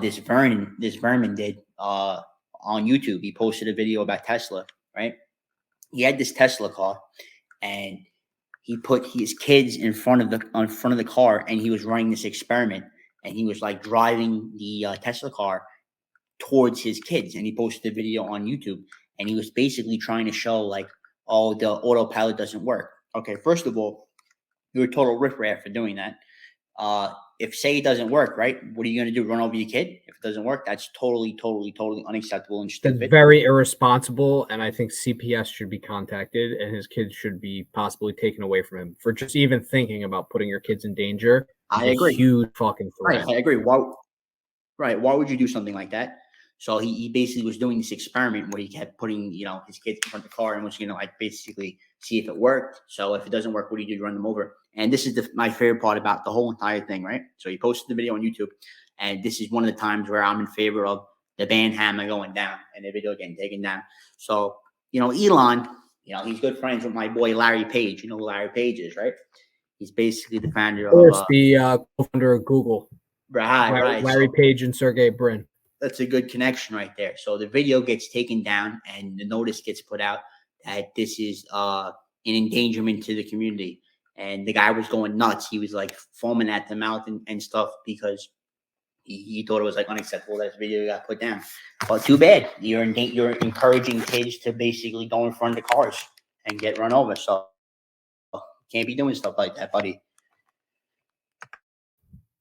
this Vermin did on YouTube. He posted a video about Tesla, right? He had this Tesla car, and he put his kids in front of the car, and he was running this experiment, and he was like driving the Tesla car towards his kids, and he posted a video on YouTube, and he was basically trying to show like, oh, the autopilot doesn't work. Okay, first of all, you're a total riffraff for doing that. If say it doesn't work, right? What are you going to do? Run over your kid? If it doesn't work, that's totally, totally, totally unacceptable and That's stupid. very irresponsible, and I think CPS should be contacted, and his kids should be possibly taken away from him for just even thinking about putting your kids in danger. I A agree. huge fucking Right, threat. I agree. Why would you do something like that? So he basically was doing this experiment where he kept putting, his kids in front of the car and was, like basically see if it worked. So if it doesn't work, what do? You run them over. And this is my favorite part about the whole entire thing, right? So he posted the video on YouTube, and this is one of the times where I'm in favor of the band hammer going down and the video getting taken down. So, Elon, he's good friends with my boy Larry Page. You know who Larry Page is, right? He's basically the founder Of course, the co-founder of Google. Right. Larry Page and Sergey Brin. That's a good connection right there. So the video gets taken down, and the notice gets put out that this is an endangerment to the community. And the guy was going nuts. He was like foaming at the mouth and stuff because he thought it was like unacceptable that this video got put down. But too bad. You're encouraging kids to basically go in front of the cars and get run over. So can't be doing stuff like that, buddy.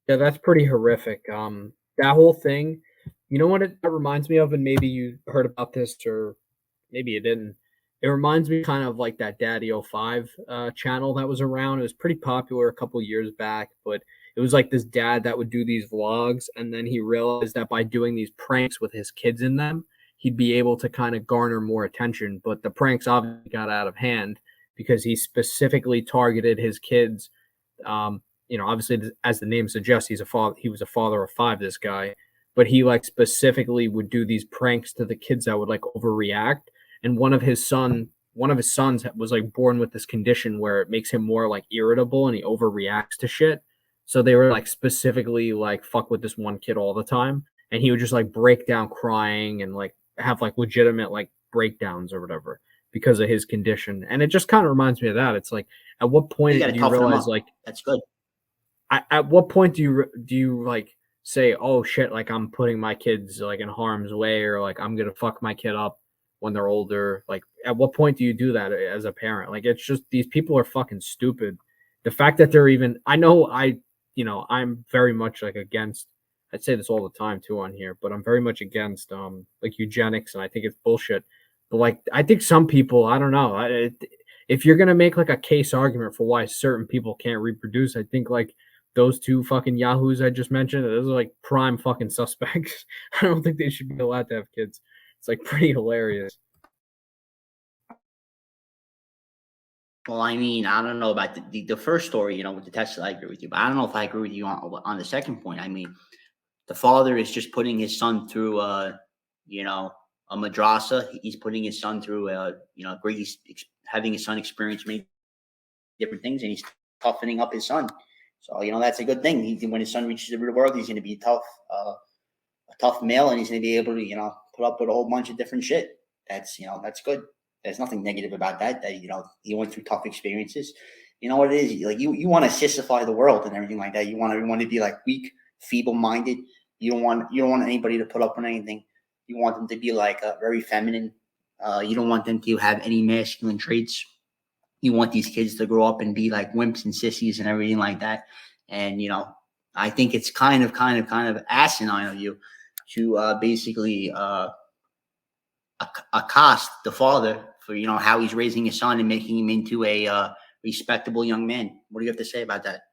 Yeah, that's pretty horrific. That whole thing, you know what it reminds me of, and maybe you heard about this or maybe you didn't. It reminds me kind of like that Daddy 05 channel that was around. It was pretty popular a couple years back, but it was like this dad that would do these vlogs, and then he realized that by doing these pranks with his kids in them, he'd be able to kind of garner more attention. But the pranks obviously got out of hand because he specifically targeted his kids. Obviously, as the name suggests, he was a father of 5, this guy, but he like specifically would do these pranks to the kids that would like overreact. And one of his sons was like born with this condition where it makes him more like irritable and he overreacts to shit. So they were like specifically like fuck with this one kid all the time, and he would just like break down crying and like have like legitimate like breakdowns or whatever because of his condition. And it just kind of reminds me of that. It's like, at what point do you realize like that's good? At what point do you like say, oh shit, like I'm putting my kids like in harm's way, or like I'm gonna fuck my kid up when they're older? Like, at what point do you do that as a parent? Like, it's just, these people are fucking stupid. The fact that they're even, I'm very much like against, I'd say this all the time too on here, but I'm very much against like eugenics, and I think it's bullshit. But like, I think some people, I don't know, if you're gonna make like a case argument for why certain people can't reproduce, I think like those 2 fucking yahoos I just mentioned, those are like prime fucking suspects. I don't think they should be allowed to have kids. It's like pretty hilarious. Well, I mean, I don't know about the first story, with the Tesla. I agree with you, but I don't know if I agree with you on the second point. I mean, the father is just putting his son through, a madrasa. He's putting his son through, having his son experience many different things, and he's toughening up his son. So that's a good thing. When his son reaches the real world, he's going to be a tough male, and he's going to be able to put up with a whole bunch of different shit. That's good. There's nothing negative about that. That he went through tough experiences. You know what it is? Like you want to sissify the world and everything like that. You want everyone to be like weak, feeble-minded. You don't want anybody to put up with anything. You want them to be like very feminine. You don't want them to have any masculine traits. You want these kids to grow up and be like wimps and sissies and everything like that. And I think it's kind of asinine of you to basically accost the father for how he's raising his son and making him into a respectable young man. What do you have to say about that?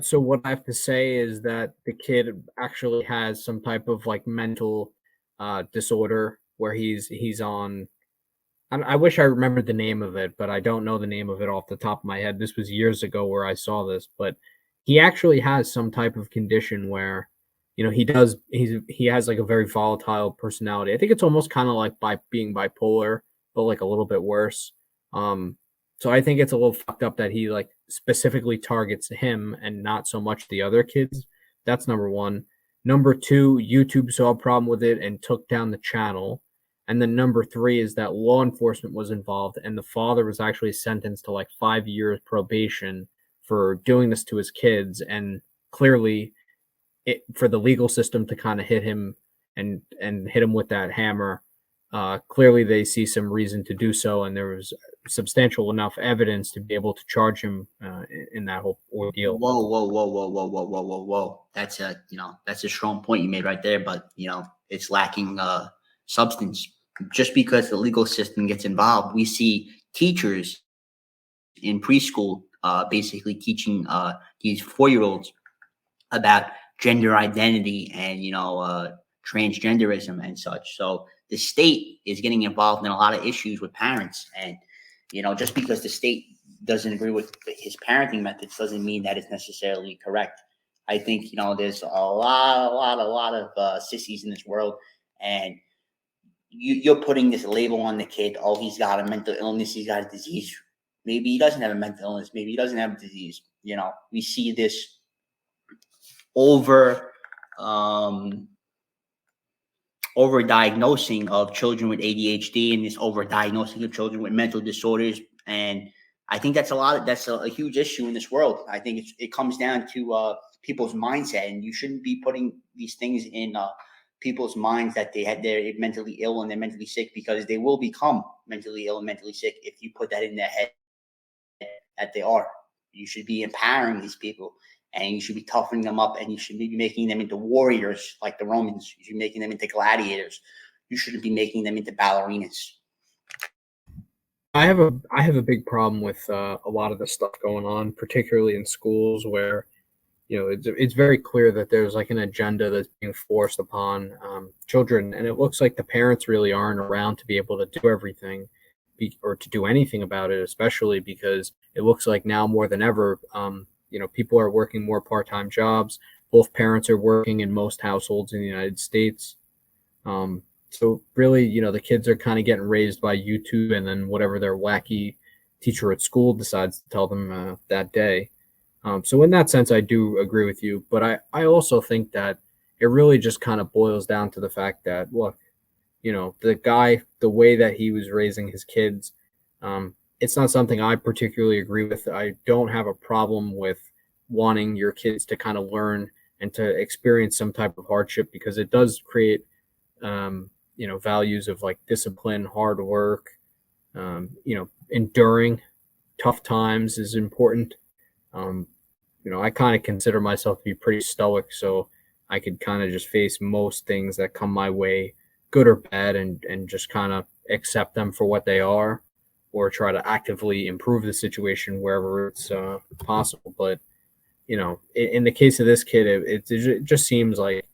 So what I have to say is that the kid actually has some type of like mental disorder where he's on. I wish I remembered the name of it, but I don't know the name of it off the top of my head. This was years ago where I saw this, but he actually has some type of condition where, he has like a very volatile personality. I think it's almost kind of like by being bipolar, but like a little bit worse. So I think it's a little fucked up that he like specifically targets him and not so much the other kids. That's number one. Number two, YouTube saw a problem with it and took down the channel. And then number three is that law enforcement was involved, and the father was actually sentenced to like 5 years probation for doing this to his kids. And clearly, for the legal system to kind of hit him and hit him with that hammer, clearly they see some reason to do so, and there was substantial enough evidence to be able to charge him in that whole ordeal. Whoa, whoa, whoa, whoa, whoa, whoa, whoa, whoa, whoa. That's a strong point you made right there, but it's lacking substance. Just because the legal system gets involved, we see teachers in preschool basically teaching these 4-year-olds about gender identity and transgenderism and such. So the state is getting involved in a lot of issues with parents, and just because the state doesn't agree with his parenting methods doesn't mean that it's necessarily correct. I think there's a lot of sissies in this world, and you're putting this label on the kid. Oh, he's got a mental illness. He's got a disease. Maybe he doesn't have a mental illness. Maybe he doesn't have a disease. We see this over diagnosing of children with ADHD and this over diagnosing of children with mental disorders. And I think that's a huge issue in this world. I think it comes down to people's mindset, and you shouldn't be putting these things in people's minds that they're mentally ill and they're mentally sick, because they will become mentally ill and mentally sick if you put that in their head that they are. You should be empowering these people, and you should be toughening them up, and you should be making them into warriors like the Romans. You should be making them into gladiators. You shouldn't be making them into ballerinas. I have a big problem with a lot of the stuff going on, particularly in schools, where it's very clear that there's like an agenda that's being forced upon children, and it looks like the parents really aren't around to be able to do everything or to do anything about it, especially because it looks like now more than ever, people are working more part-time jobs. Both parents are working in most households in the United States. So really, the kids are kind of getting raised by YouTube and then whatever their wacky teacher at school decides to tell them that day. So in that sense, I do agree with you. But I also think that it really just kind of boils down to the fact that, look, the guy, the way that he was raising his kids, it's not something I particularly agree with. I don't have a problem with wanting your kids to kind of learn and to experience some type of hardship, because it does create, values of like discipline, hard work, enduring tough times is important. I kind of consider myself to be pretty stoic, so I could kind of just face most things that come my way, good or bad, and just kind of accept them for what they are, or try to actively improve the situation wherever it's possible. But in the case of this kid, it just seems like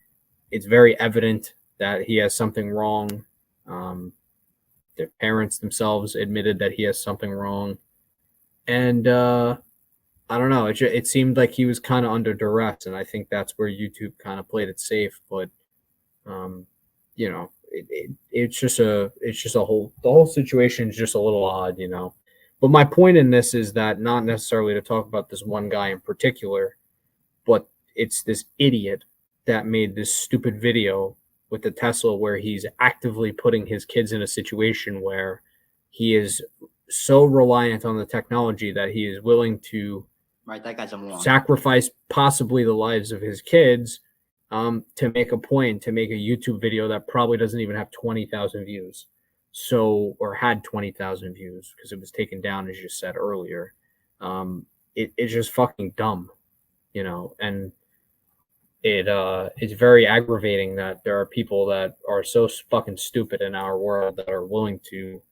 it's very evident that he has something wrong. Their parents themselves admitted that he has something wrong, and I don't know. It seemed like he was kind of under duress, and I think that's where YouTube kind of played it safe. But it's just the whole situation is just a little odd, But my point in this is that not necessarily to talk about this one guy in particular, but it's this idiot that made this stupid video with the Tesla where he's actively putting his kids in a situation where he is so reliant on the technology that he is willing to that guy's sacrifice possibly the lives of his kids to make a point, to make a YouTube video that probably doesn't even have 20,000 views. So, or had 20,000 views because it was taken down, as you said earlier. It's just fucking dumb, and it's very aggravating that there are people that are so fucking stupid in our world that are willing to